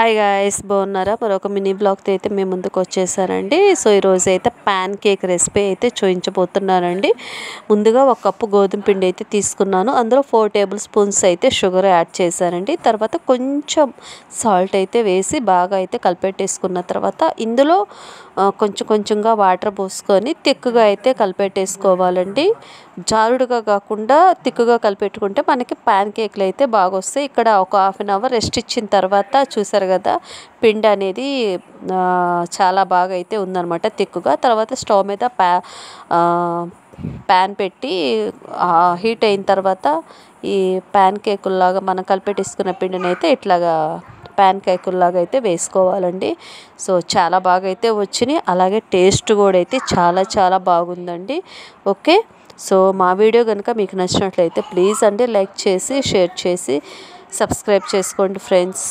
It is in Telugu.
హాయ్ గాయ్స్, బాగున్నారా? మరొక మినీ బ్లాగ్తో అయితే మేము ముందుకు వచ్చేసానండి. సో ఈరోజు అయితే ప్యాన్ కేక్ రెసిపీ అయితే చూపించబోతున్నానండి. ముందుగా ఒక కప్పు గోధుమ పిండి అయితే తీసుకున్నాను. అందులో 4 టేబుల్ స్పూన్స్ అయితే షుగర్ యాడ్ చేశానండి. తర్వాత కొంచెం సాల్ట్ అయితే వేసి బాగా అయితే కలిపెట్టేసుకున్న తర్వాత ఇందులో కొంచెం కొంచెంగా వాటర్ పోసుకొని తిక్కుగా అయితే కలిపెట్టేసుకోవాలండి. జారుడుగా కాకుండా తిక్కుగా కలిపెట్టుకుంటే మనకి ప్యాన్ కేక్లు అయితే బాగా వస్తాయి. ఇక్కడ ఒక హాఫ్ అన్ అవర్ రెస్ట్ ఇచ్చిన తర్వాత చూసారు కదా, పిండి అనేది చాలా బాగా అయితే ఉందన్నమాట తిక్కుగా. తర్వాత స్టవ్ మీద ప్యాన్ పెట్టి హీట్ అయిన తర్వాత ఈ ప్యాన్ కేకుల్లాగా మనం కలిపెట్టేసుకున్న పిండిని అయితే ఇట్లాగా ప్యాన్ కేకుల్లాగా అయితే వేసుకోవాలండి. సో చాలా బాగా అయితే వచ్చినాయి. అలాగే టేస్ట్ కూడా అయితే చాలా చాలా బాగుందండి. ఓకే, సో మా వీడియో కనుక మీకు నచ్చినట్లయితే ప్లీజ్ అండి లైక్ చేసి షేర్ చేసి సబ్స్క్రైబ్ చేసుకోండి ఫ్రెండ్స్.